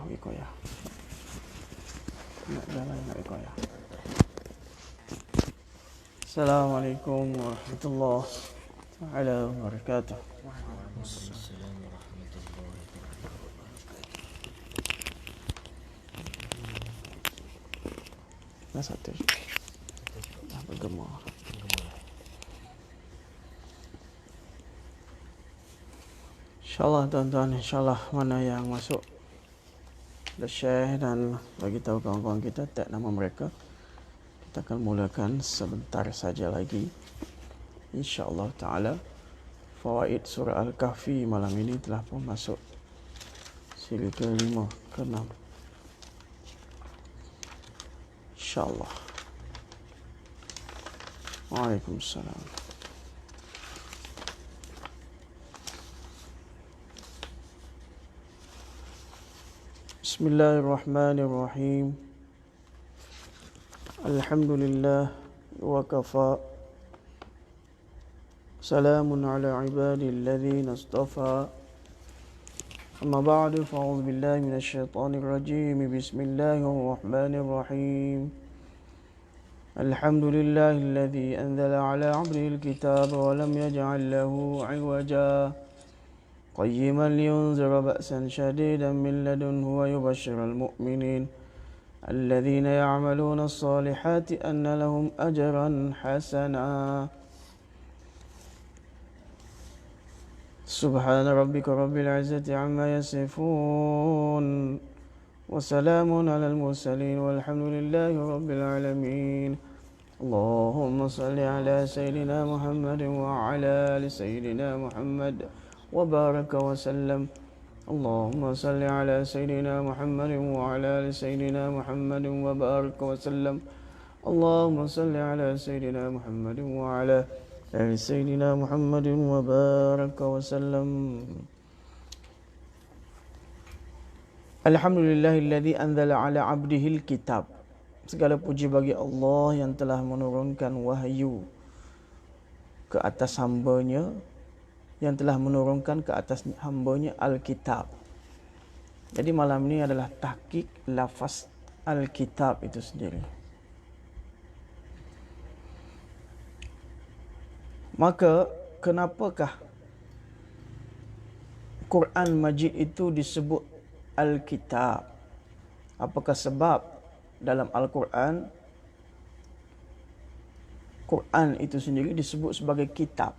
Wikoya. Nak jalan nak wikoya. Assalamualaikum warahmatullahi wabarakatuh. Waalaikumsalam warahmatullahi wabarakatuh. Nah satu. Dah bergema. InsyaAllah tuan-tuan, insyaAllah mana yang masuk kita share dan bagi tahu kawan-kawan kita tag nama mereka. Kita akan mulakan sebentar saja lagi, InsyaAllah ta'ala. Fawaid surah Al-Kahfi malam ini telah pun masuk siri ke-5, ke-6, InsyaAllah. Waalaikumsalam. Bismillahirrahmanirrahim. Alhamdulillah wa kafa. Salamun ala ibadilladzina istafa. Amma ba'du, fa'udzu billahi minasyaitonir rajim. Bismillahirrahmanirrahim. Alhamdulillahilladzi anzala ala 'abdihil kitaba wa lam yaj'al lahu 'iwaja. قيما لينذر بأسا شديدا من لدنه ويبشر المؤمنين الذين يعملون الصالحات أن لهم أجرا حسنا. سبحان ربك رب العزة عما يصفون وسلام على المرسلين والحمد لله رب العالمين. اللهم صل على سيدنا محمد وعلى آل سيدنا محمد وبارك وسلم. اللهم صل على سيدنا محمد وعلى آل سيدنا محمد وبارك وسلم. اللهم صل على سيدنا محمد وعلى آل سيدنا محمد وبارك وسلم. Alhamdulillahilladzi anzala ala 'abdihil kitab. Segala puji bagi Allah yang telah menurunkan wahyu ke atas hamba-Nya, yang telah menurunkan ke atas hamba-Nya Alkitab. Jadi malam ini adalah tahqiq lafaz Alkitab itu sendiri. Maka kenapakah Quran Majid itu disebut Alkitab? Apakah sebab dalam Al-Quran Quran itu sendiri disebut sebagai kitab?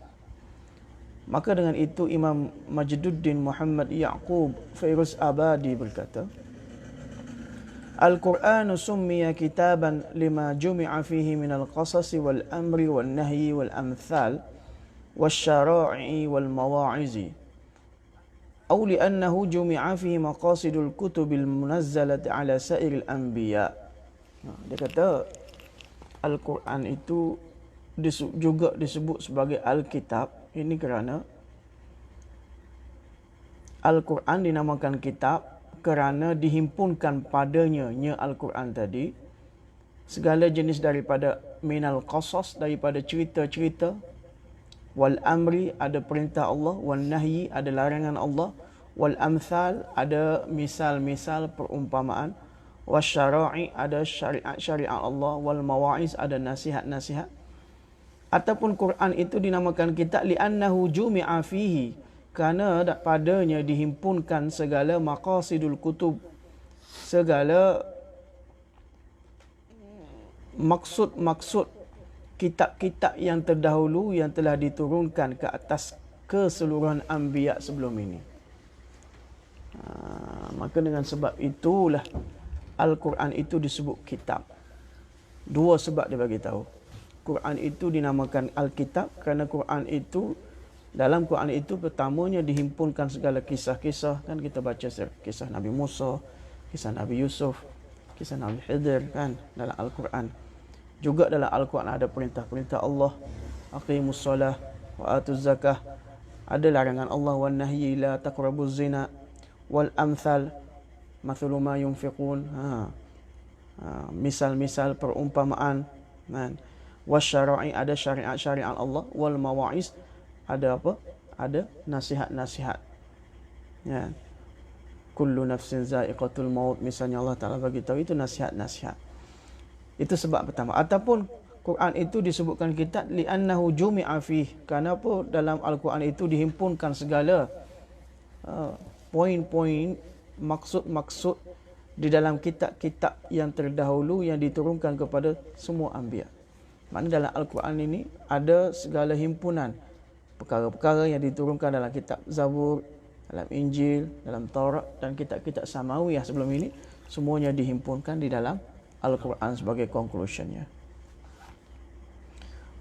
Maka dengan itu Imam Majduddin Muhammad Ya'qub Fairuz Abadi berkata, Al-Quran summiya kitaban lima jumi'a fihi minal qasasi wal amri wal nahyi wal amthal wal syara'i wal mawa'izi aw li'annahu jumi'a fihi maqasidul kutubil munazzalati ala sa'iril anbiya. Dia kata Al-Quran itu juga disebut sebagai Al-Kitab. Ini kerana Al-Quran dinamakan kitab kerana dihimpunkan padanya Al-Quran tadi segala jenis daripada minal qasas, daripada cerita-cerita, wal amri ada perintah Allah, wal nahyi ada larangan Allah, wal amthal ada misal-misal perumpamaan, was syara'i ada syariat-syariat Allah, wal mawa'iz ada nasihat-nasihat. Ataupun Quran itu dinamakan kitab li'annahu jumi'a fihi, kerana padanya dihimpunkan segala maqasidul kutub, segala maksud-maksud kitab-kitab yang terdahulu yang telah diturunkan ke atas keseluruhan anbiya sebelum ini. Maka dengan sebab itulah Al-Quran itu disebut kitab. Dua sebab dia bagi tahu. Quran itu dinamakan Alkitab kerana Quran itu, dalam Quran itu pertamanya dihimpunkan segala kisah-kisah, kan kita baca kisah Nabi Musa, kisah Nabi Yusuf, kisah Nabi Khidir kan dalam Al-Quran. Juga dalam Al-Quran ada perintah-perintah Allah, aqimus solah wa atuz zakah, ada larangan Allah, wan nahyi la taqrabuz zina, wal amthal mathalu ma yunfiqun, misal-misal perumpamaan kan. Wasyara'i ada syariat-syariat Allah, wal mawa'iz ada apa? Ada nasihat-nasihat. Ya. kullu nafsin za'iqatul maut, misalnya Allah Ta'ala bagi tahu, itu nasihat-nasihat. Itu sebab pertama. Ataupun Quran itu disebutkan kitab li'annahu jumi'a fih, kerana apa? Dalam Al-Quran itu dihimpunkan segala poin-poin, maksud-maksud di dalam kitab-kitab yang terdahulu yang diturunkan kepada semua anbiya. Maknanya dalam Al-Quran ini ada segala himpunan perkara-perkara yang diturunkan dalam kitab Zabur, dalam Injil, dalam Taurat dan kitab-kitab Samawiyah sebelum ini, semuanya dihimpunkan di dalam Al-Quran sebagai conclusionnya.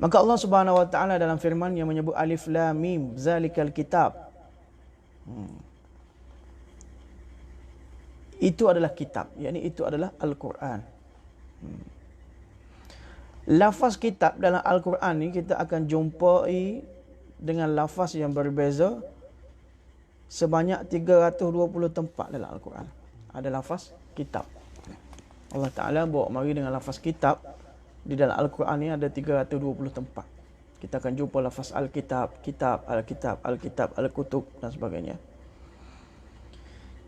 Maka Allah Subhanahu wa taala dalam firman yang menyebut alif lam mim zalikal kitab, itu adalah kitab, yakni itu adalah Al-Quran. Lafaz kitab dalam Al-Quran ni kita akan jumpai dengan lafaz yang berbeza sebanyak 320 tempat dalam Al-Quran. Ada lafaz kitab. Allah Ta'ala bawa mari dengan lafaz kitab. Di dalam Al-Quran ni ada 320 tempat. Kita akan jumpa lafaz Al-Kitab, Kitab, Al-Kitab, Al-Kitab, Al-Kutub dan sebagainya.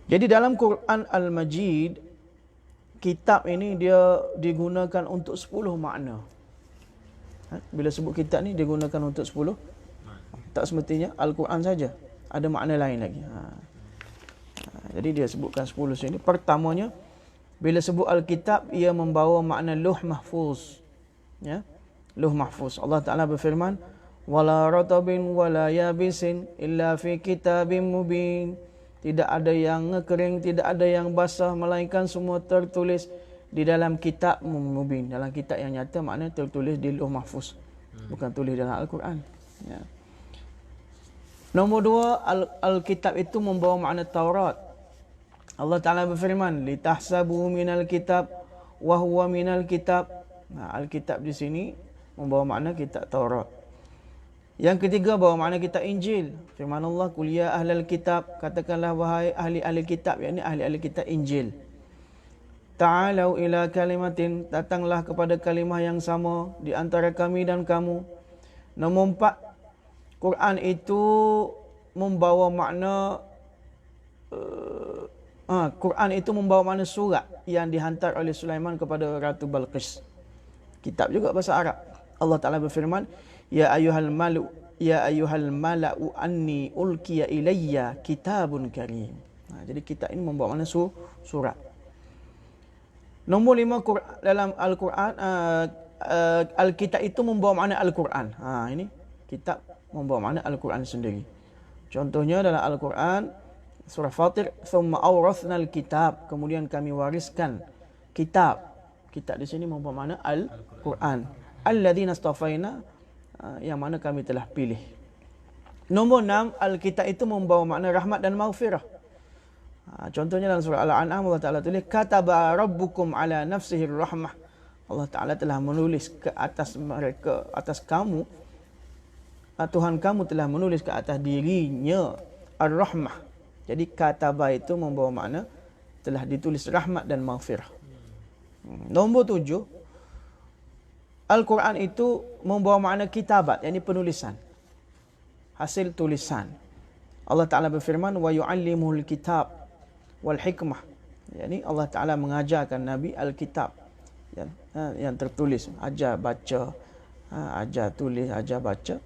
Jadi dalam Quran Al-Majid, kitab ini dia digunakan untuk 10 makna. Bila sebut kitab ni digunakan untuk 10. Tak semestinya Al-Quran saja. Ada makna lain lagi. Jadi dia sebutkan 10 sini. Pertamanya, bila sebut Al-Kitab, ia membawa makna Luh Mahfuz. Ya? Luh Mahfuz. Allah Ta'ala berfirman, wala ratabin wala yabisin illa fi kitabim mubin. Tidak ada yang kering, tidak ada yang basah, melainkan semua tertulis di dalam kitab mubin. Dalam kitab yang nyata, maknanya tertulis di Luh Mahfuz. Bukan tulis dalam Al-Quran. Ya. Nombor 2, Al-Kitab itu membawa makna Taurat. Allah Ta'ala berfirman, litahsabu minal kitab wa huwa minal kitab. Al-Kitab di sini membawa makna kitab Taurat. Yang ketiga, bawa makna kitab Injil. Firman Allah, qul ya ahlal kitab, katakanlah wahai ahli-ahli kitab, yakni ahli-ahli kitab Injil. Ta'alau ila kalimatin, datanglah kepada kalimah yang sama di antara kami dan kamu. Nombor 4, Quran itu membawa makna Quran itu membawa makna surat yang dihantar oleh Sulaiman kepada Ratu Balqis. Kitab juga bahasa Arab. Allah Ta'ala berfirman, ya ayyuhal mala'u anni ulqiya ilayya kitabun karim. Jadi kitab ini membawa makna surat. Nombor 5, dalam Al-Quran, Al-Kitab itu membawa makna Al-Quran. Ini kitab membawa makna Al-Quran sendiri. Contohnya dalam Al-Quran, surah Fatir, thumma awrathna al-kitab, kemudian kami wariskan kitab. Kitab di sini membawa makna Al-Quran. Alladzina astafaina, yang mana kami telah pilih. Nombor 6, Al-Kitab itu membawa makna rahmat dan maghfirah. Contohnya dalam surah Al-An'am, Allah Ta'ala tulis, kataba rabbukum ala nafsihi rahmah. Allah Ta'ala telah menulis ke atas mereka, atas kamu, Tuhan kamu telah menulis ke atas dirinya ar-rahmah. Jadi kataba itu membawa makna telah ditulis rahmat dan maghfirah. Nombor 7, Al-Quran itu membawa makna kitabat, yakni penulisan, hasil tulisan. Allah Ta'ala berfirman, wa yu'allimuhul kitab wal hikmah. Yani Allah Ta'ala mengajarkan Nabi Al-Kitab yang tertulis, ajar baca, ajar tulis, ajar baca.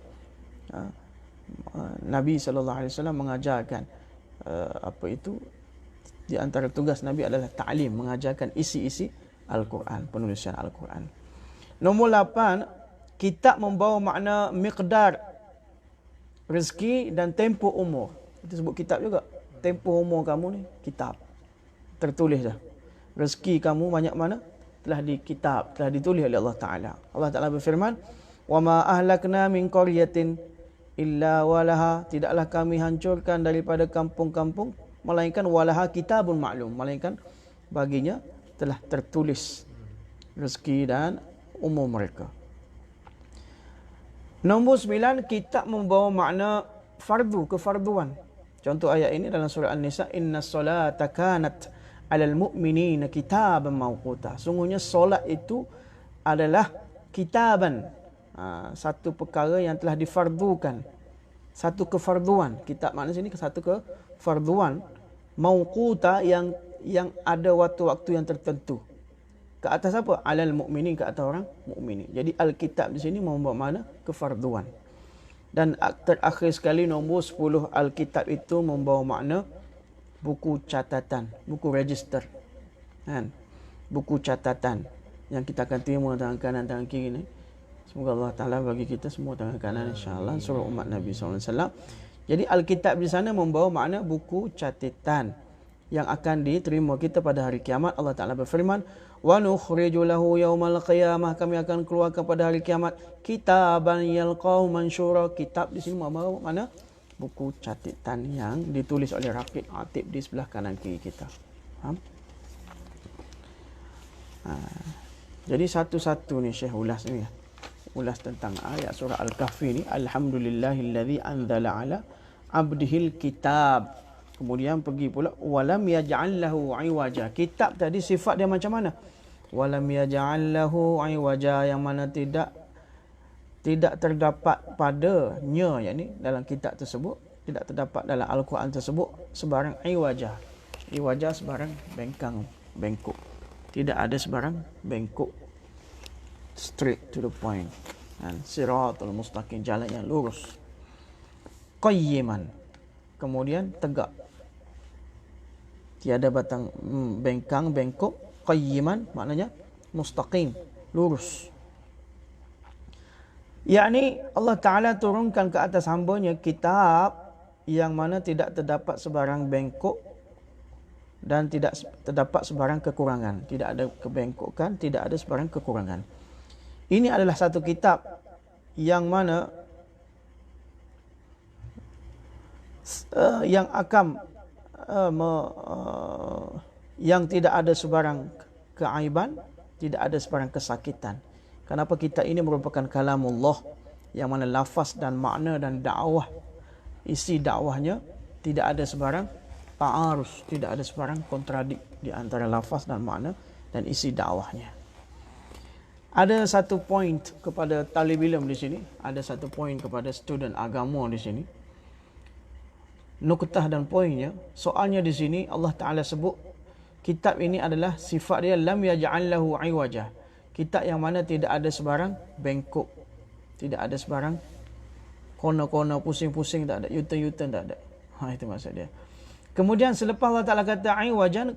Nabi SAW mengajarkan di antara tugas Nabi adalah ta'lim, mengajarkan isi-isi Al-Quran, penulisan Al-Quran. Nombor 8, kitab membawa makna miqdar, rezeki dan tempoh umur. Itu sebut kitab juga. Tempoh umur kamu ni kitab, tertulis dah. Rezeki kamu banyak mana? Telah dikitab, telah ditulis oleh Allah Ta'ala. Allah Ta'ala berfirman, wa ma ahlakna min qaryatin illa walaha, tidaklah kami hancurkan daripada kampung-kampung melainkan walaha kitabun maklum, melainkan baginya telah tertulis rezeki dan umur mereka. Nombor 9, kitab membawa makna fardu, kefarduan. Contoh ayat ini dalam surah An-Nisa, innas solata kanat alal mu'minina kitaban mawquta. Sungguhnya solat itu adalah kitaban, satu perkara yang telah difardukan, satu kefarduan. Kitab makna sini satu kefarduan mauquta yang ada waktu-waktu yang tertentu. Ke atas apa? Alal mukminin, ke atas orang mukminin. Jadi Alkitab di sini membawa makna kefarduan. Dan terakhir sekali nombor 10, Alkitab itu membawa makna buku catatan, buku register. Kan? Buku catatan yang kita akan terima tangan kanan, tangan kiri ni. Semoga Allah Ta'ala bagi kita semua tangan kanan, insya-Allah, surah umat Nabi SAW. Jadi Alkitab di sana membawa makna buku catatan yang akan diterima kita pada hari kiamat. Allah Ta'ala berfirman, wa nukhriju lahu yaumal qiyamah, kami akan keluarkan pada hari kiamat kitaban yalqahu mansyura. Kitab di sini membawa makna buku catatan yang ditulis oleh Raqib Atib di sebelah kanan kiri kita. Faham? Jadi satu-satu ni Syekh ulas ni. Ulas tentang ayat surah Al-Kahfi ni. Alhamdulillahillazi anzala ala abdihil kitab. Kemudian pergi pula walam yaj'al lahu iwaja. Kitab tadi sifat dia macam mana? Walam yaj'al lahu iwaja, yang mana tidak terdapat padanya, yakni dalam kitab tersebut tidak terdapat dalam Al-Quran tersebut sebarang iwaja. Iwaja sebarang bengkang, bengkok. Tidak ada sebarang bengkok. Straight to the point. Dan siratul mustaqim, jalan yang lurus. Qayyiman, kemudian tegak. Tiada batang bengkang, bengkok. Qayyiman maknanya mustaqim, lurus. Yakni Allah Ta'ala turunkan ke atas hambanya kitab yang mana tidak terdapat sebarang bengkok dan tidak terdapat sebarang kekurangan. Tidak ada kebengkokan, tidak ada sebarang kekurangan. Ini adalah satu kitab yang mana yang akan yang tidak ada sebarang keaiban, tidak ada sebarang kesakitan. Kenapa kitab ini merupakan kalamullah yang mana lafaz dan makna dan dakwah, isi dakwahnya tidak ada sebarang ta'arus, tidak ada sebarang kontradik di antara lafaz dan makna dan isi dakwahnya. Ada satu poin kepada talib ilm di sini, ada satu poin kepada student agama di sini. Nuktah dan poinnya, soalnya di sini Allah Ta'ala sebut kitab ini adalah sifat dia lam yaj'al lahu iwaja. Kitab yang mana tidak ada sebarang bengkok, tidak ada sebarang kona-kona pusing-pusing, tak ada, U-turn tak ada. Itu maksud dia. Kemudian selepas Allah Ta'ala kata iwajan,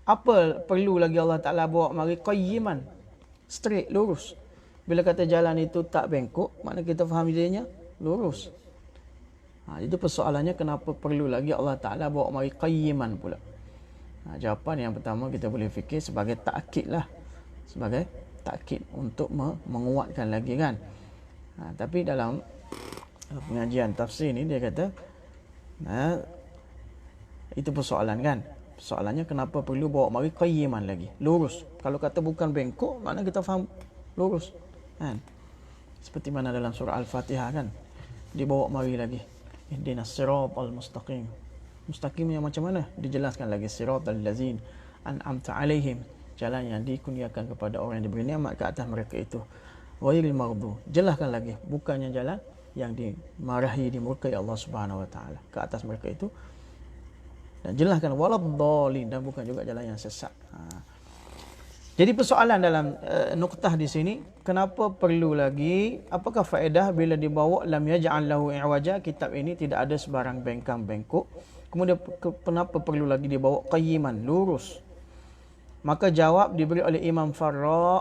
apa perlu lagi Allah Ta'ala bawa mari qayyiman, straight, lurus. Bila kata jalan itu tak bengkok, makna kita faham idenya lurus. Itu persoalannya, kenapa perlu lagi Allah Ta'ala bawa mari qayyiman pula. Jawapan yang pertama kita boleh fikir sebagai takkid lah, sebagai takkid untuk menguatkan lagi kan. Tapi dalam pengajian tafsir ni dia kata itu persoalan kan. Soalannya kenapa perlu bawa mari qayyiman lagi, lurus. Kalau kata bukan bengkok, makna kita faham lurus kan. Seperti mana dalam surah Al-Fatihah kan, dibawa mari lagi ihdinas siratal mustaqim. Mustaqim yang macam mana? Dijelaskan lagi siratal ladzin an'amta alaihim, jalan yang dikurniakan kepada orang yang diberi nikmat ke atas mereka itu. Ghairil maghdu, jelaskan lagi bukannya jalan yang dimarahi, dimurkai Allah Subhanahu wa taala ke atas mereka itu. Dan jelaskan waladdallin, dan bukan juga jalan yang sesat. Jadi persoalan dalam nuktah di sini, kenapa perlu lagi, apakah faedah bila dibawa lam yaj'al lahu iwaja, kitab ini tidak ada sebarang bengkang bengkok. Kemudian kenapa perlu lagi dibawa qayyiman, lurus? Maka jawab diberi oleh Imam Farra.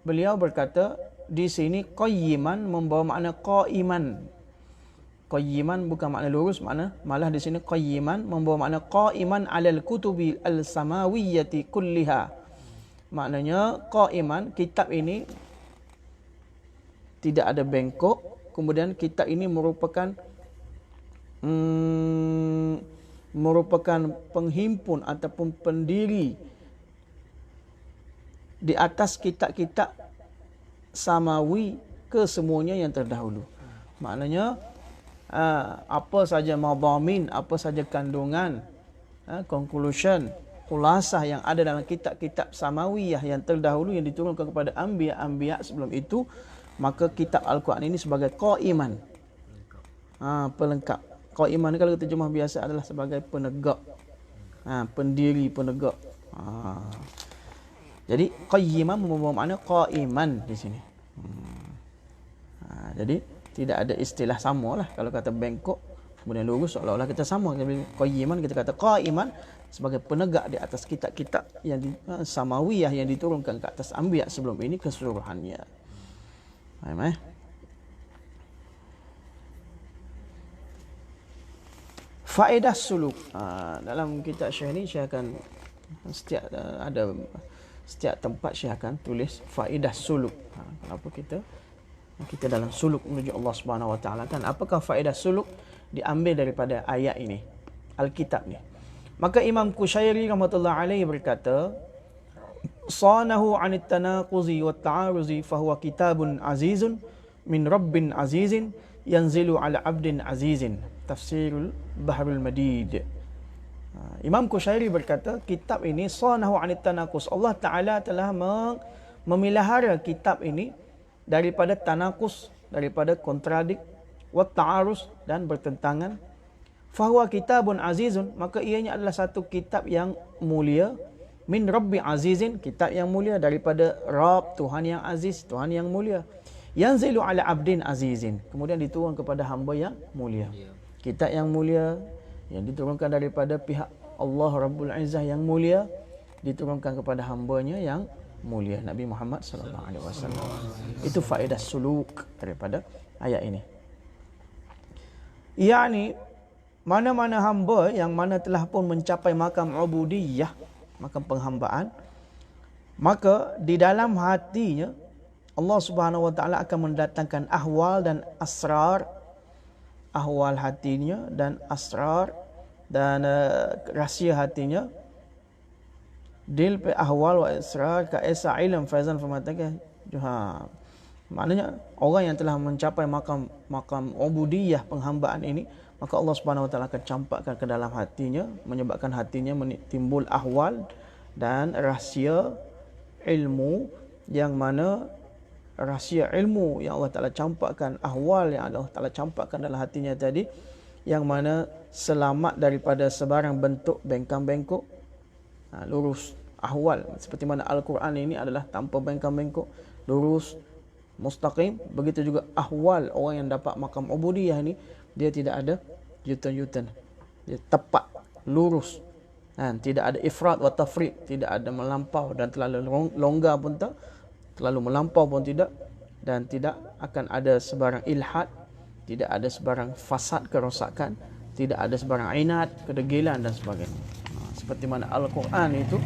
Beliau berkata di sini qayyiman membawa makna qaiman. Qayyiman bukan makna lurus, makna malah di sini qayyiman membawa makna qaiman alal kutubi al-samawiyyati kulliha. Maknanya qaiman, kitab ini tidak ada bengkok. Kemudian kitab ini merupakan penghimpun ataupun pendiri di atas kitab-kitab samawi kesemuanya yang terdahulu. Maknanya apa saja madhamin, apa saja kandungan, conclusion, khulasah yang ada dalam kitab-kitab samawiyah yang terdahulu yang diturunkan kepada anbiya-anbiya sebelum itu, maka kitab Al-Quran ini sebagai qaiman, pelengkap, Qaiman kalau terjemah biasa adalah sebagai penegak. Pendiri, penegak. Jadi qayyiman membawa makna qaiman di sini. Jadi tidak ada istilah sama lah. Kalau kata bengkok kemudian lurus, seolah-olah kita sama. Qayyiman kita kata qaiman sebagai penegak di atas kitab-kitab yang samawiyah yang diturunkan ke atas anbiya sebelum ini keseluruhannya. Faham? Faedah suluk. Dalam kitab Syekh ni Syekh akan setiap tempat Syekh akan tulis faedah suluk. Kenapa kita dalam suluk menuju Allah Subhanahu Wa Taala kan? Apakah faedah suluk diambil daripada ayat ini, Alkitab ni? Maka Imam Kushairi rahmatullah alaihi berkata, "Sanahu 'anit tanaquzi wat ta'aruzi fa huwa kitabun azizun min rabbin azizin yanzilu 'ala 'abdin azizin." Tafsirul Bahrul Madid. Imam Kushairi berkata, kitab ini sanahu 'anit tanaqus. Allah Taala telah memelihara kitab ini daripada tanaqus, daripada kontradik, wat ta'arus dan bertentangan. Fahuwa kitabun azizun, maka ianya adalah satu kitab yang mulia. Min rabbi azizin, kitab yang mulia daripada Rabb, Tuhan yang aziz, Tuhan yang mulia. Yanzilu ala abdin azizin, kemudian diturun kepada hamba yang mulia. Kitab yang mulia yang diturunkan daripada pihak Allah Rabbul Izzah yang mulia, diturunkan kepada hambanya yang mulia, Nabi Muhammad sallallahu alaihi wasallam. Itu faedah suluk daripada ayat ini. Yani mana-mana hamba yang mana telah pun mencapai makam ubudiyah, makam penghambaan, maka di dalam hatinya Allah Subhanahu Wa Taala akan mendatangkan ahwal dan asrar, ahwal hatinya dan asrar dan rahsia hatinya. Dil pe ahwal wa asrar ka esa ilm faizan famatakan juha. Maknanya orang yang telah mencapai makam ubudiyah, penghambaan ini, maka Allah Subhanahu Wa Taala akan campakkan ke dalam hatinya, menyebabkan hatinya timbul ahwal dan rahsia ilmu, yang mana rahsia ilmu yang Allah Taala campakkan, ahwal yang Allah Taala campakkan dalam hatinya tadi, yang mana selamat daripada sebarang bentuk bengkang-bengkok, lurus ahwal, seperti mana Al-Quran ini adalah tanpa bengkang-bengkok, lurus, mustaqim. Begitu juga ahwal orang yang dapat makam ubudiyah ini, dia tidak ada yutan-yutan, dia tepat, lurus, tidak ada ifrat wa tafrit, tidak ada melampau dan terlalu longgar pun tak, terlalu melampau pun tidak, dan tidak akan ada sebarang ilhad, tidak ada sebarang fasad, kerosakan, tidak ada sebarang inat, kedegilan dan sebagainya. Seperti mana Al-Quran itu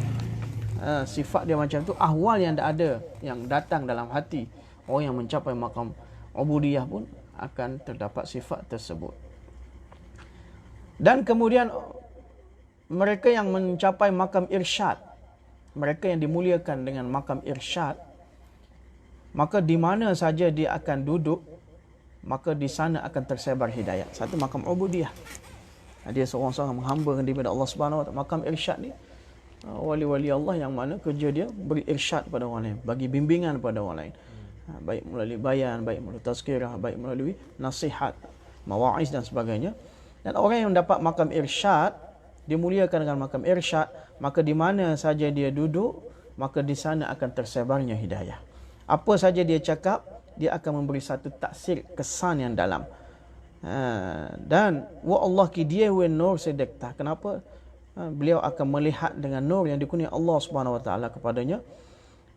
sifat dia macam tu, ahwal yang ada, yang datang dalam hati orang yang mencapai makam ubudiyah pun akan terdapat sifat tersebut. Dan kemudian mereka yang mencapai makam irsyad, mereka yang dimuliakan dengan makam irsyad, maka di mana saja dia akan duduk, maka di sana akan tersebar hidayat. Satu makam ubudiyah, dia seorang-seorang menghambakan diri kepada Allah Subhanahu Wa Taala. Makam irsyad ni wali-wali Allah yang mana kerja dia beri irsyad kepada orang lain, bagi bimbingan kepada orang lain, baik melalui bayan, baik melalui tazkirah, baik melalui nasihat, mawa'iz dan sebagainya. Dan orang yang dapat makam irsyad, dimuliakan dengan makam irsyad, maka di mana saja dia duduk, maka di sana akan tersebarnya hidayah. Apa saja dia cakap, dia akan memberi satu taksir, kesan yang dalam. Dan wa Allah ki dia wa nur sedekta. Kenapa? Beliau akan melihat dengan nur yang dikurniai Allah Subhanahu Wa Taala kepadanya.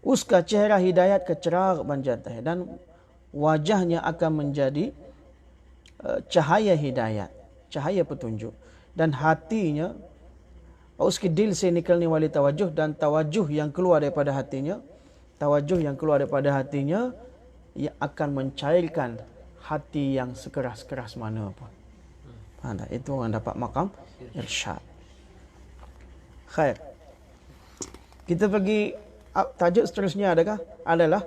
Uska cahaya hidayat ke cerah banjatah, dan wajahnya akan menjadi cahaya hidayat, cahaya petunjuk, dan hatinya uski dil se nikalni wali tawajuh, dan tawajuh yang keluar daripada hatinya, tawajuh yang keluar daripada hatinya ia akan mencairkan hati yang sekeras-keras mana pun. Faham tak? Itu orang dapat makam irsyad. Khair. Kita pergi tajuk seterusnya adalah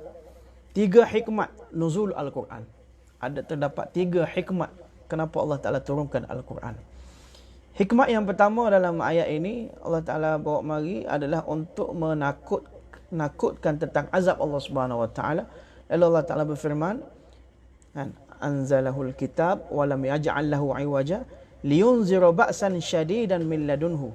3 hikmat nuzul Al-Quran. Terdapat 3 hikmat kenapa Allah Ta'ala turunkan Al-Quran. Hikmat yang pertama dalam ayat ini Allah Ta'ala bawa mari adalah untuk menakutkan tentang azab Allah Subhanahu Wa Ta'ala. Lalu Allah Ta'ala berfirman, anzalahul kitab wa lam yaj'al lahu iwaja liyunzira ba'san syadidan min ladunhu.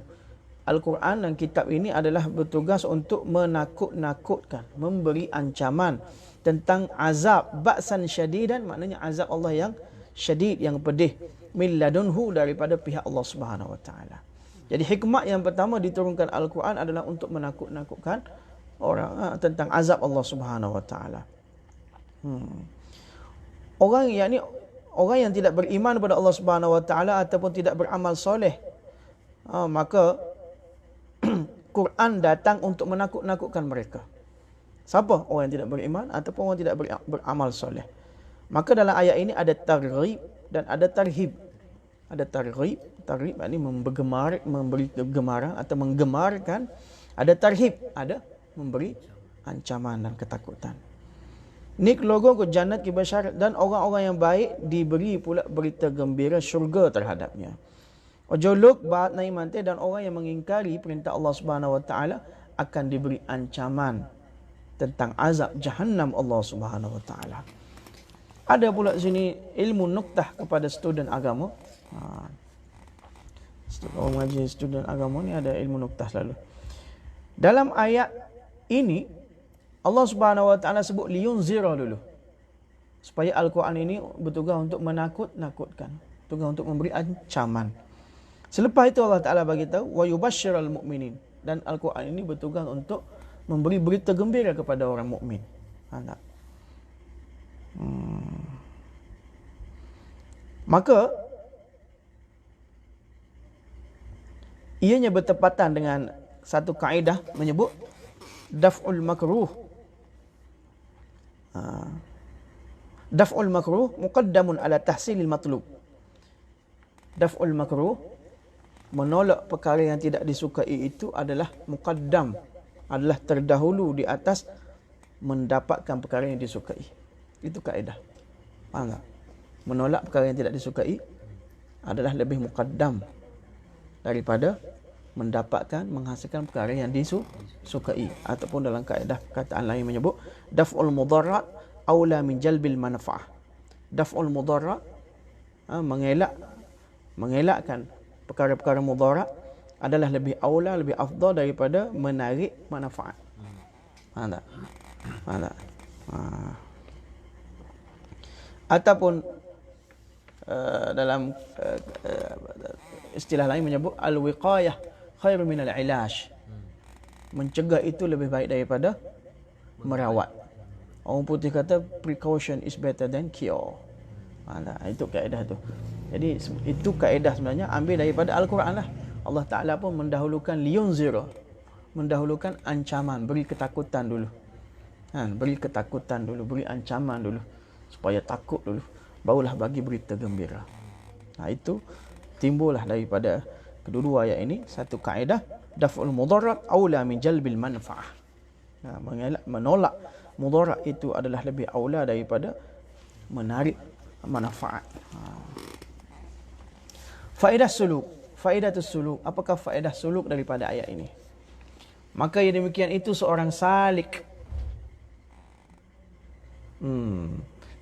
Al-Quran dan kitab ini adalah bertugas untuk menakut-nakutkan, memberi ancaman tentang azab ba'san syadidan, maknanya azab Allah yang syadid, yang pedih, min ladunhu, daripada pihak Allah Subhanahu wa taala. Jadi hikmah yang pertama diturunkan Al-Quran adalah untuk menakut-nakutkan orang tentang azab Allah Subhanahu wa taala. Orang yang tidak beriman kepada Allah Subhanahu wa taala ataupun tidak beramal soleh, maka Quran datang untuk menakut-nakutkan mereka. Siapa? Orang yang tidak beriman ataupun orang yang tidak beramal soleh. Maka dalam ayat ini ada targhib dan ada tarhib. Ada targhib ini memberi kegemaran atau menggemarkan. Ada tarhib, ada memberi ancaman dan ketakutan. Nik logo ke jannat ki basyarat, dan orang-orang yang baik diberi pula berita gembira syurga terhadapnya. Ojoluk baat nai mante, dan orang yang mengingkari perintah Allah Subhanahu wa taala akan diberi ancaman tentang azab jahannam Allah Subhanahu wa taala. Ada pula sini ilmu nuktah kepada student agama. Orang mengaji student agama ni ada ilmu nuktah selalu. Dalam ayat ini Allah Subhanahu wa taala sebut liyunzira dulu. Supaya Al-Quran ini bertugas untuk menakut-nakutkan, bertugas untuk memberi ancaman. Selepas itu Allah Taala bagi tahu wa yubashsyiral mu'minin, dan Al-Quran ini bertugas untuk memberi berita gembira kepada orang mukmin. Maka ianya bertepatan dengan satu kaedah menyebut daf'ul makruh. Daf'ul makruh muqaddamun ala tahsilil matlub. Daf'ul makruh, menolak perkara yang tidak disukai, itu adalah muqaddam, adalah terdahulu di atas mendapatkan perkara yang disukai. Itu kaedah. Faham tak? Menolak perkara yang tidak disukai adalah lebih muqaddam daripada mendapatkan, menghasilkan perkara yang disukai. Ataupun dalam kaedah perkataan lain menyebut daf'ul mudarrat aula min jalbil manfa'ah. Daf'ul mudarrat, mengelakkan perkara-perkara mudarat adalah lebih aula, lebih afdal daripada menarik manfaat. Faham tak? Faham tak? Ataupun dalam istilah lain menyebut al-wiqayah khairu min al-ilaj. Mencegah itu lebih baik daripada merawat. Orang putih kata precaution is better than cure. Itu kaedah tu. Jadi itu kaedah sebenarnya ambil daripada Al-Quran lah. Allah Ta'ala pun mendahulukan liyunzira, mendahulukan ancaman, beri ketakutan dulu. Beri ketakutan dulu, beri ancaman dulu, supaya takut dulu, barulah bagi berita gembira. Itu timbullah daripada kedua ayat ini satu kaedah daf'ul mudarrat aula min jalbil manfa'ah. Menolak mudarat itu adalah lebih aula daripada menarik manfaat. Faedah suluk. Faedatus suluk. Apakah faedah suluk daripada ayat ini? Maka yang demikian itu seorang salik.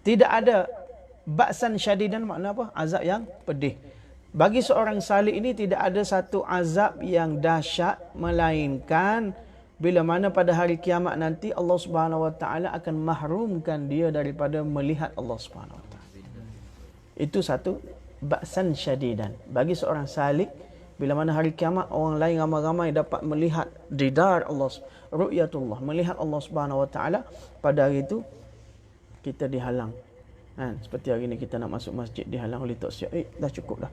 Tidak ada ba'san syadidan, makna apa? Azab yang pedih. Bagi seorang salik ini tidak ada satu azab yang dahsyat, melainkan bila mana pada hari kiamat nanti Allah Subhanahu wa taala akan mahrumkan dia daripada melihat Allah Subhanahu wa taala. Itu satu ba'san syadidan. Bagi seorang salik, bila mana hari kiamat orang lain ramai-ramai dapat melihat didar Allah, ru'yatullah, melihat Allah Subhanahu wa taala, pada hari itu kita dihalang. Seperti hari ini kita nak masuk masjid dihalang oleh tok siap. Dah cukup dah.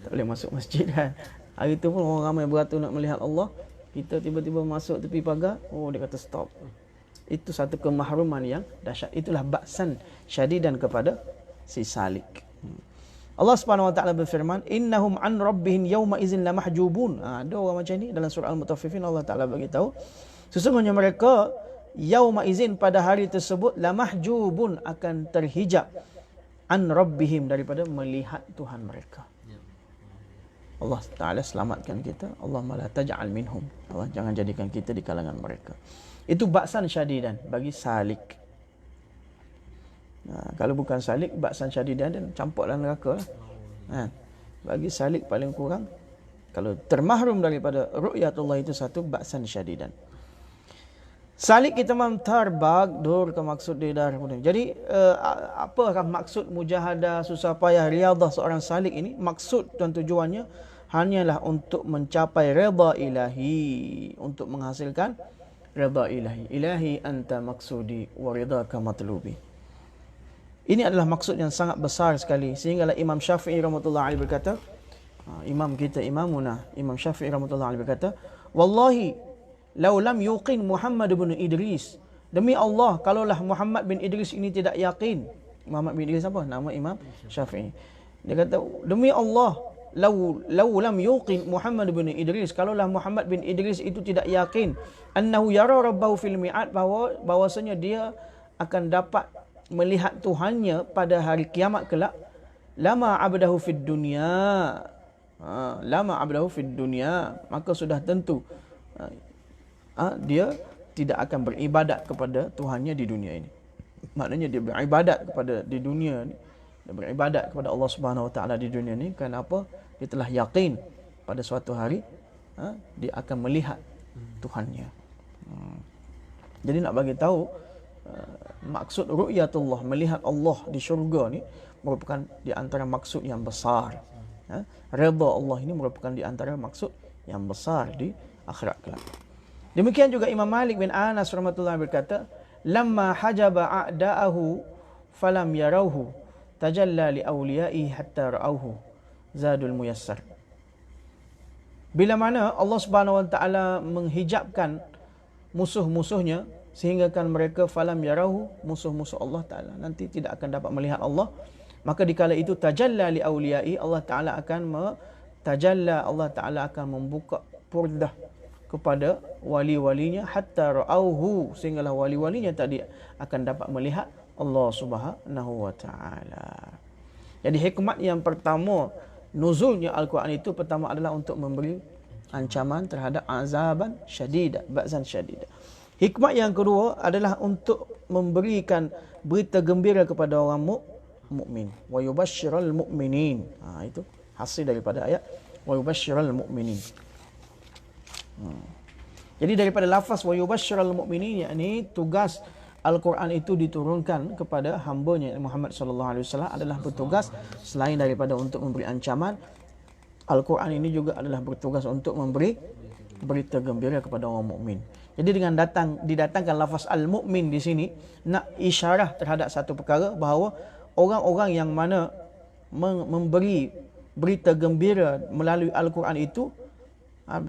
Tak boleh masuk masjid kan. Hari itu pun orang ramai beratur nak melihat Allah, kita tiba-tiba masuk tepi pagar, dia kata stop. Itu satu kemahruman yang dahsyat. Itulah ba'san syadidan kepada si salik. Allah Subhanahu wa taala berfirman, innahum an rabbihim yawma idzin lamahjubun. Ada orang macam ni dalam surah Al-Mutaffifin. Allah Taala bagi tahu sesungguhnya mereka yauma idzin, pada hari tersebut, lamahjubun, akan terhijab, an rabbihim, daripada melihat Tuhan mereka. Allah Taala selamatkan kita. Allahumma la taj'al minhum. Allah jangan jadikan kita di kalangan mereka. Itu ba'san syadidan bagi salik. Kalau bukan salik, ba'san syadidan dan campur dalam neraka lah. Bagi salik paling kurang, kalau termahrum daripada ru'yatullah itu satu, ba'san syadidan. Salik kita tarbak dur ke maksud dia dah. Jadi apakah maksud mujahadah, susah payah, riadah seorang salik ini? Maksud dan tujuannya hanyalah untuk mencapai redha ilahi, untuk menghasilkan redha ilahi. Ilahi anta maksudi wa ridhaka matlubi. Ini adalah maksud yang sangat besar sekali, sehinggalah Imam Syafi'i rahmatullahi alaihi berkata, imam kita, imamuna Imam Syafi'i rahmatullahi alaihi berkata, wallahi lau lam yuqin Muhammad bin Idris, demi Allah kalaulah Muhammad bin Idris ini tidak yakin. Muhammad bin Idris apa? Nama Imam Syafi'i. Dia kata, demi Allah, lau lam yuqin Muhammad bin Idris, kalaulah Muhammad bin Idris itu tidak yakin annahu yara rabbahu fil mi'ad, bahwasanya dia akan dapat melihat Tuhannya pada hari kiamat kelak, lama abdahu fid dunya, lama abdahu fid dunya, maka sudah tentu dia tidak akan beribadat kepada Tuhannya di dunia ini. Maknanya dia beribadat kepada di dunia ni, dia beribadat kepada Allah Subhanahu Wa Taala di dunia ni. Kenapa? Dia telah yakin pada suatu hari dia akan melihat Tuhannya. Jadi nak bagi tahu maksud ru'yatullah, melihat Allah di syurga ni, merupakan di antara maksud yang besar. Redha Allah ini merupakan di antara maksud yang besar di akhirat kelak. Demikian juga Imam Malik bin Anas rahmatullah berkata, lamma hajaba a'da'ahu falam yarauhu tajalla li awliya'i hatta ra'auhu zadul muyassar. Bila mana Allah Subhanahu Wa Taala menghijabkan musuh-musuhnya, sehingga kan mereka falam yarauhu, musuh-musuh Allah Taala nanti tidak akan dapat melihat Allah, maka dikala itu tajalla li awliya'i, Allah Taala akan Allah Taala akan membuka purdah kepada wali-walinya, hatta ra'auhu, sehinggalah wali-walinya tadi akan dapat melihat Allah Subhanahu Wa Taala. Jadi hikmat yang pertama nuzulnya Al-Quran itu pertama adalah untuk memberi ancaman terhadap azaban syadid, ba'zan syadid. Hikmat yang kedua adalah untuk memberikan berita gembira kepada orang mukmin. Wa yubashshiral mu'minin. Itu hasil daripada ayat wa yubashshiral mu'minin. Jadi daripada lafaz wa yubashshiral mu'minin, yakni tugas Al-Quran itu diturunkan kepada hamba-Nya Muhammad sallallahu alaihi wasallam adalah bertugas selain daripada untuk memberi ancaman, Al-Quran ini juga adalah bertugas untuk memberi berita gembira kepada orang mukmin. Jadi dengan didatangkan lafaz al-mu'min di sini, nak isyarah terhadap satu perkara, bahawa orang-orang yang mana memberi berita gembira melalui Al-Quran itu,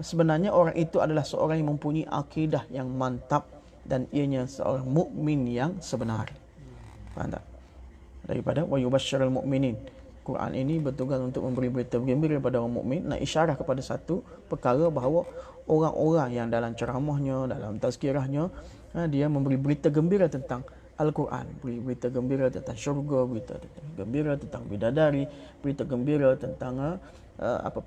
sebenarnya orang itu adalah seorang yang mempunyai akidah yang mantap dan ianya seorang mukmin yang sebenar. Faham tak? Daripada wa yubashsyiral mu'minin, Quran ini bertugas untuk memberi berita gembira kepada orang mukmin, nak isyarah kepada satu perkara, bahawa orang-orang yang dalam ceramahnya, dalam tazkirahnya, dia memberi berita gembira tentang Al-Quran, beri berita gembira tentang syurga, berita gembira tentang bidadari, berita gembira tentang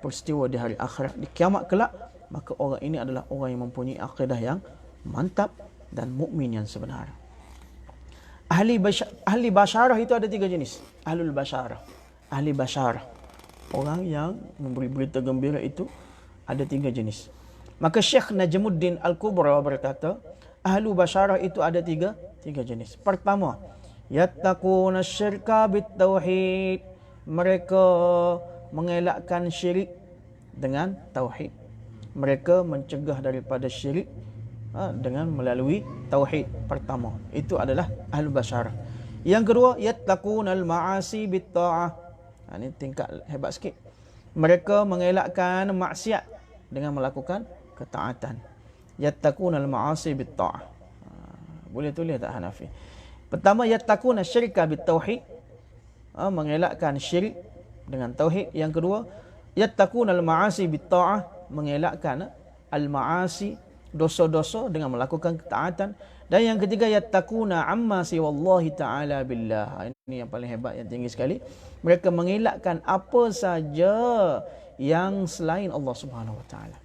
peristiwa di hari akhirat, di kiamat kelak, maka orang ini adalah orang yang mempunyai akidah yang mantap dan mukmin yang sebenar. Ahli basyarah itu ada 3 jenis. Ahlul basyarah, ahli basyarah, orang yang memberi berita gembira itu ada 3 jenis. Maka Syekh Najmuddin Al-Kubra berkata, ahlu basyarah itu ada tiga jenis. Pertama, yattaquna syirka bitauhid, mereka mengelakkan syirik dengan tauhid. Mereka mencegah daripada syirik dengan melalui tauhid. Pertama, itu adalah ahlu basyarah. Yang kedua, yattaquna al-ma'asi bitta'ah. Ini tingkat hebat sikit. Mereka mengelakkan maksiat dengan melakukan ketaatan. Yattaquna al-ma'asi bitta'ah. Boleh tulis tak Hanafi? Pertama, yattaquna syirka bittauhid, mengelakkan syirik dengan tauhid. Yang kedua, yattaquna al-ma'asi bitta'ah, mengelakkan al-ma'asi, dosa-dosa dengan melakukan ketaatan. Dan yang ketiga, yattaquna amma siwallahi ta'ala billah. Ini yang paling hebat, yang tinggi sekali. Mereka mengelakkan apa saja yang selain Allah Subhanahu Wa Taala.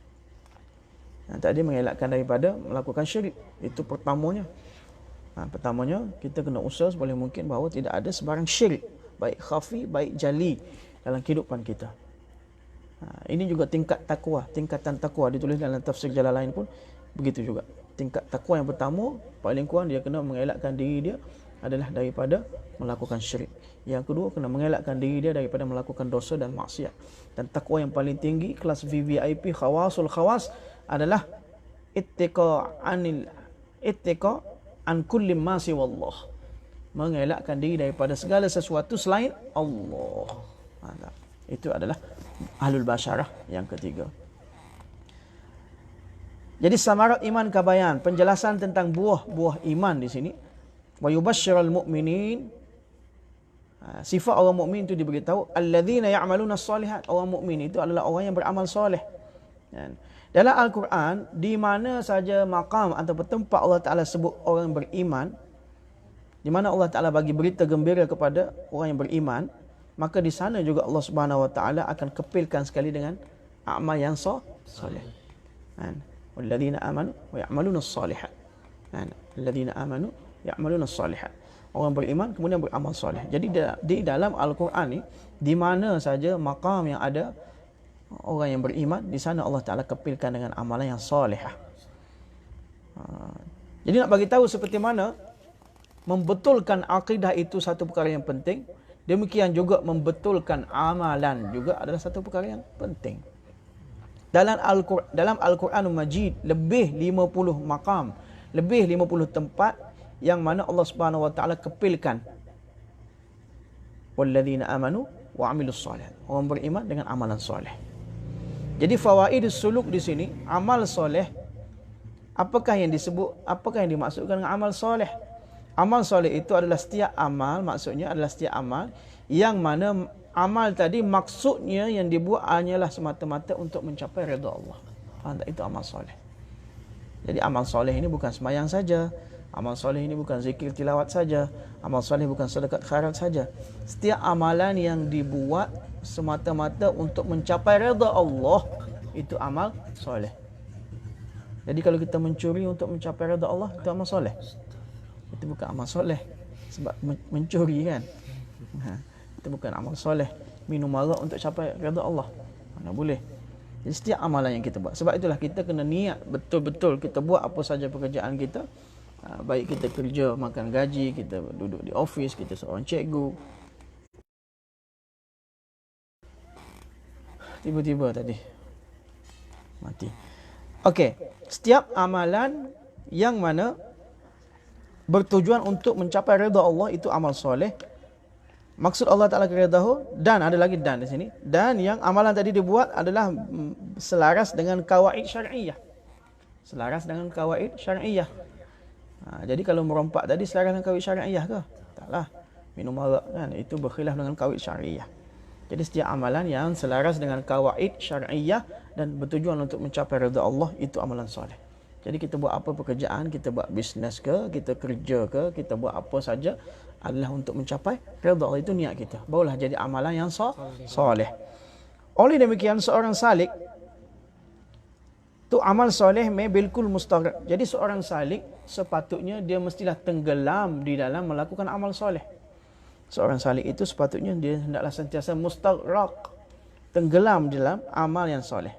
Tadi mengelakkan daripada melakukan syirik. Itu pertamanya. Pertamanya, kita kena usaha seboleh mungkin bahawa tidak ada sebarang syirik, baik khafi, baik jali, dalam kehidupan kita. Ini juga tingkat takwa, tingkatan takwa ditulis dalam tafsir Jalalain pun begitu juga. Tingkat takwa yang pertama, paling kurang dia kena mengelakkan diri dia adalah daripada melakukan syirik. Yang kedua, kena mengelakkan diri dia daripada melakukan dosa dan maksiat. Dan takwa yang paling tinggi, kelas VVIP, khawasul khawas, adalah ittiqa an kulli ma siwallah. Mengelakkan diri daripada segala sesuatu selain Allah. Itu adalah ahlul basyarah yang ketiga. Jadi samarat iman kabayan, penjelasan tentang buah-buah iman di sini. Wa yubashsyiral mu'minin, sifat orang mukmin itu diberitahu, alladzina ya'maluna as-solihat. Orang mukmin itu adalah orang yang beramal soleh. Dalam Al-Quran, di mana saja maqam atau tempat Allah Ta'ala sebut orang beriman, di mana Allah Ta'ala bagi berita gembira kepada orang yang beriman, maka di sana juga Allah Subhanahu Wa Ta'ala akan kepilkan sekali dengan amal yang soleh. Walladzina amanu wa ya'maluna as-solihat. Alladzina amanu ya'maluna as-solihat. Orang beriman kemudian beramal soleh. Jadi di dalam Al-Quran ni, di mana saja maqam yang ada orang yang beriman, di sana Allah Ta'ala kepilkan dengan amalan yang solehah. Jadi nak bagi tahu seperti mana membetulkan akidah itu satu perkara yang penting, demikian juga membetulkan amalan juga adalah satu perkara yang penting. Dalam Al-Quranul Majid lebih 50 maqam, lebih 50 tempat yang mana Allah Subhanahu Wa Ta'ala kepilkan walladzina amanu wa amilus solihat. Orang beriman dengan amalan soleh. Jadi fawaidus suluk di sini, amal soleh, apakah yang disebut, apakah yang dimaksudkan dengan amal soleh? Amal soleh itu adalah setiap amal, maksudnya adalah setiap amal yang mana amal tadi maksudnya yang dibuat hanyalah semata-mata untuk mencapai redha Allah. Faham tak? Itu amal soleh. Jadi amal soleh ini bukan sembahyang saja. Amal soleh ini bukan zikir tilawat saja. Amal soleh bukan sedekah khairat saja. Setiap amalan yang dibuat semata-mata untuk mencapai redha Allah, itu amal soleh. Jadi kalau kita mencuri untuk mencapai redha Allah, itu amal soleh. Itu bukan amal soleh. Sebab mencuri kan. Itu bukan amal soleh. Minum arak untuk capai redha Allah, mana boleh. Jadi setiap amalan yang kita buat, sebab itulah kita kena niat betul-betul kita buat apa saja pekerjaan kita. Baik kita kerja, makan gaji, kita duduk di office, kita seorang cikgu. Tiba-tiba tadi mati. Okey, setiap amalan yang mana bertujuan untuk mencapai redha Allah itu amal soleh. Maksud Allah Ta'ala keredahu, dan ada lagi dan di sini. Dan yang amalan tadi dibuat adalah selaras dengan kawaid syar'iyah. Selaras dengan kawaid syar'iyah. Jadi kalau merompak tadi selaras dengan kawaid syar'iyah ke? Taklah. Minum arak kan, itu berkhilaf dengan kawaid syar'iyah. Jadi setiap amalan yang selaras dengan kawaid syar'iyah dan bertujuan untuk mencapai redha Allah, itu amalan soleh. Jadi kita buat apa pekerjaan, kita buat bisnes ke, kita kerja ke, kita buat apa saja adalah untuk mencapai redha Allah, itu niat kita. Barulah jadi amalan yang soleh. Oleh demikian seorang salik tu amal soleh bilkul mustaghraq. Jadi seorang salik sepatutnya dia mestilah tenggelam di dalam melakukan amal soleh. Seorang salik itu sepatutnya dia hendaklah sentiasa mustaghraq, tenggelam di dalam amal yang soleh.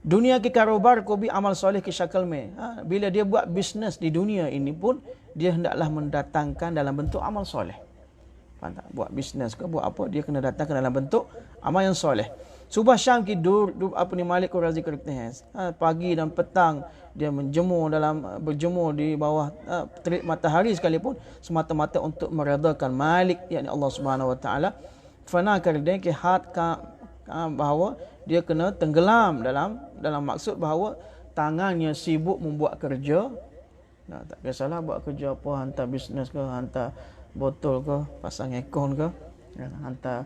Dunia ki karobar ko bi amal soleh ki syakal me. Bila dia buat bisnes di dunia ini pun, dia hendaklah mendatangkan dalam bentuk amal soleh. Faham tak? Buat bisnes ke, buat apa, dia kena datangkan dalam bentuk amal yang soleh. Subah syam ki apa ni malik ko razik kertas. Pagi dan petang dia berjemur di bawah terik matahari sekalipun, semata-mata untuk meredakan Malik, yakni Allah Subhanahu Wa Taala. Fana kardai ki hat ka bahawa dia kena tenggelam dalam maksud bahawa tangannya sibuk membuat kerja. Tak kisahlah buat kerja apa, hantar bisnes ke, hantar botol ke, pasang aircon ke, hantar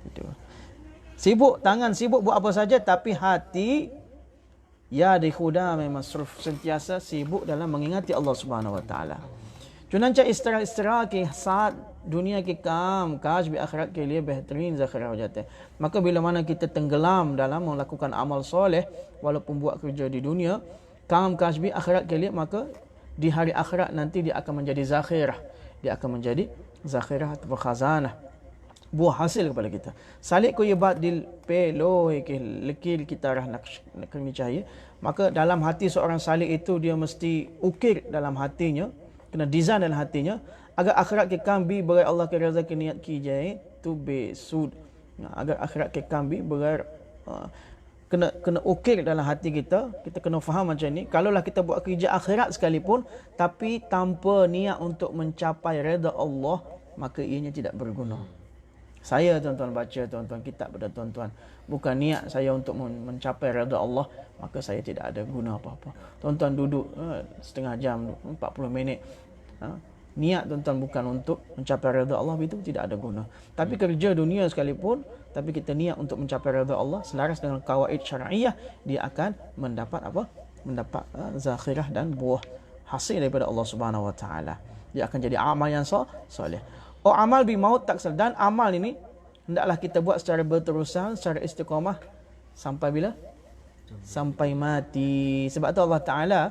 itu. Sibuk, tangan sibuk buat apa saja, tapi hati ya dikhuda masruf, sentiasa sibuk dalam mengingati Allah Subhanahu Wa Taala. चुनांचा इस तरह के साथ दुनिया के काम काज भी akhirat के लिए बेहतरीन ज़ख़ीरा हो जाते हैं. Maka bila mana kita tenggelam dalam melakukan amal soleh, walaupun buat kerja di dunia, kam kaaj bi akhirat ke liye, maka di hari akhirat nanti dia akan menjadi zakhirah. Dia akan menjadi zakhirah atau khazanah. buah hasil kepada kita. Salik ko yebat dil pelo ke lekir kita rah nak kami cahaya, maka dalam hati seorang salik itu dia mesti ukir dalam hatinya, kena design dalam hatinya agar akhirat ke kambi berai Allah ke raza ke niat ki jai tu be sud. Agar akhirat ke kambi berai kena ukir dalam hati kita kena faham macam ni. Kalaulah kita buat kerja akhirat sekalipun tapi tanpa niat untuk mencapai redha Allah, maka ianya tidak berguna. Saya tuan-tuan baca tuan-tuan kitab pada tuan-tuan bukan niat saya untuk mencapai redha Allah, maka saya tidak ada guna apa-apa. Tuan-tuan duduk setengah jam 40 minit, niat tuan-tuan bukan untuk mencapai redha Allah, itu tidak ada guna. Tapi kerja dunia sekalipun tapi kita niat untuk mencapai redha Allah selaras dengan kawaid syar'iyah, dia akan mendapat apa? Mendapat zakhirah dan buah hasil daripada Allah Subhanahu Wa Taala. Dia akan jadi amal yang soleh. Oh, amal bi maut taksal, dan amal ini hendaklah kita buat secara berterusan, secara istiqamah sampai bila? Sampai mati. Sebab tu Allah Taala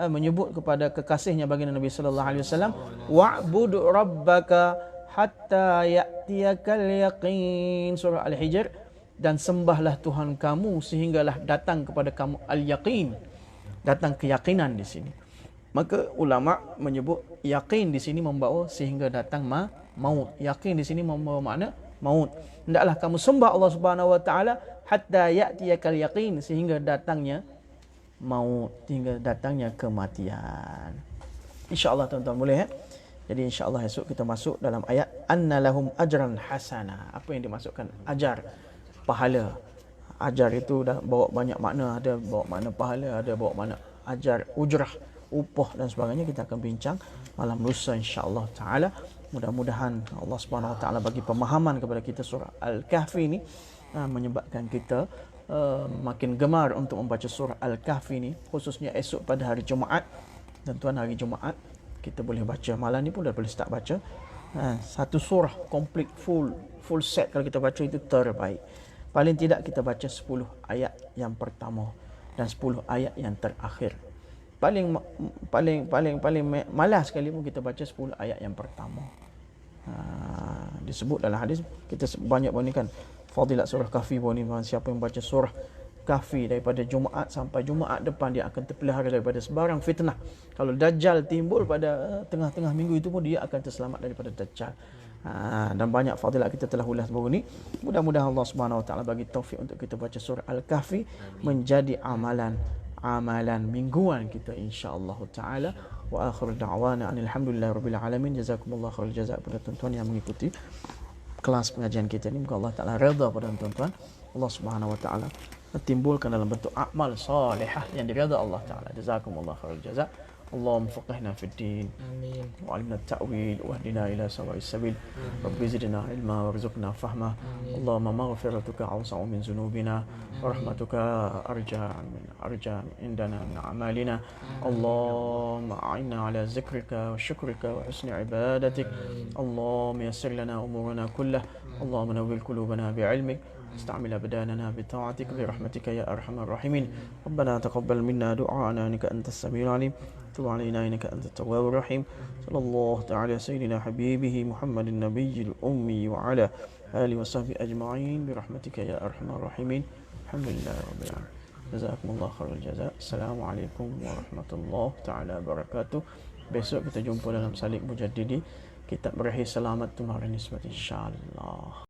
menyebut kepada kekasihnya baginda Nabi sallallahu alaihi wasallam, wa'bud rabbaka hatta ya'tiyakal yaqin, surah Al-Hijr, dan sembahlah Tuhan kamu sehinggalah datang kepada kamu al-yaqin, datang keyakinan di sini. Maka ulama menyebut yakin di sini membawa sehingga datang maut. Yakin di sini membawa makna maut. Hendaklah kamu sembah Allah Subhanahu Wa Taala hatta ya'tiyakal yaqin, sehingga datangnya maut, hingga datangnya kematian. Insya-Allah tuan-tuan boleh ya. Jadi insya-Allah esok kita masuk dalam ayat anna lahum ajran hasana. Apa yang dimaksudkan ajar? Pahala. Ajar itu dah bawa banyak makna, ada bawa makna pahala, ada bawa makna ajar, ujrah, upah dan sebagainya. Kita akan bincang malam lusa insya-Allah taala. Mudah-mudahan Allah Subhanahu Wa Taala bagi pemahaman kepada kita surah Al-Kahfi ini, menyebabkan kita makin gemar untuk membaca surah Al-Kahfi ini, khususnya esok pada hari Jumaat. Dan tuan hari Jumaat kita boleh baca, malam ni pun dah boleh start baca. Satu surah komplit full set kalau kita baca itu terbaik. Paling tidak kita baca 10 ayat yang pertama dan 10 ayat yang terakhir. Paling malas sekali pun kita baca 10 ayat yang pertama. Disebut dalam hadis, kita banyak bandingkan fadilat surah Kahfi pun ni, siapa yang baca surah Kahfi daripada Jumaat sampai Jumaat depan, dia akan terpelihara daripada sebarang fitnah. Kalau Dajjal timbul pada tengah-tengah minggu itu pun dia akan terselamat daripada Dajjal. Dan banyak fadilat kita telah ulas baru ni. Mudah-mudahan Allah Subhanahu Wa Taala bagi taufik untuk kita baca surah Al-Kahfi menjadi amalan mingguan kita insya-Allah taala. Wa akhiru da'wana alhamdulillahirabbil alamin. Jazakumullahu khairul jazaa kepada tuan-tuan yang mengikuti kelas pengajian kita ni. Moga Allah Taala redha pada tuan-tuan. Allah Subhanahu Wa Taala timbulkan dalam bentuk amal salihah yang diridha Allah Taala. Jazakumullahu khairul jazaa. اللهم فقهنا في الدين وعلمنا التأويل واهدنا إلى سواء السبيل رب زدنا علما وارزقنا فهما اللهم مغفرتك أوسع من ذنوبنا ورحمتك أرجى عندنا من أعمالنا اللهم أعنا على ذكرك وشكرك وحسن عبادتك اللهم يسر لنا أمورنا كلها اللهم نوّر قلوبنا بعلمك استعمل أبداننا بطاعتك برحمتك يا أرحم الراحمين ربنا تقبل منا دعاءنا إنك أنت السميع العليم تب علينا إنك أنت التواب الرحيم صلى الله تعالى سيدنا حبيبه محمد النبي الأمي وعلى آله وصحبه أجمعين برحمتك يا أرحم الراحمين الحمد لله رب العالمين جزاكم الله خير الجزاء السلام عليكم ورحمة الله تعالى وبركاته. Besok kita jumpa dalam Salik Mujaddidi, kitab Berakhir Selamat Tumhara Nisbat insya-Allah.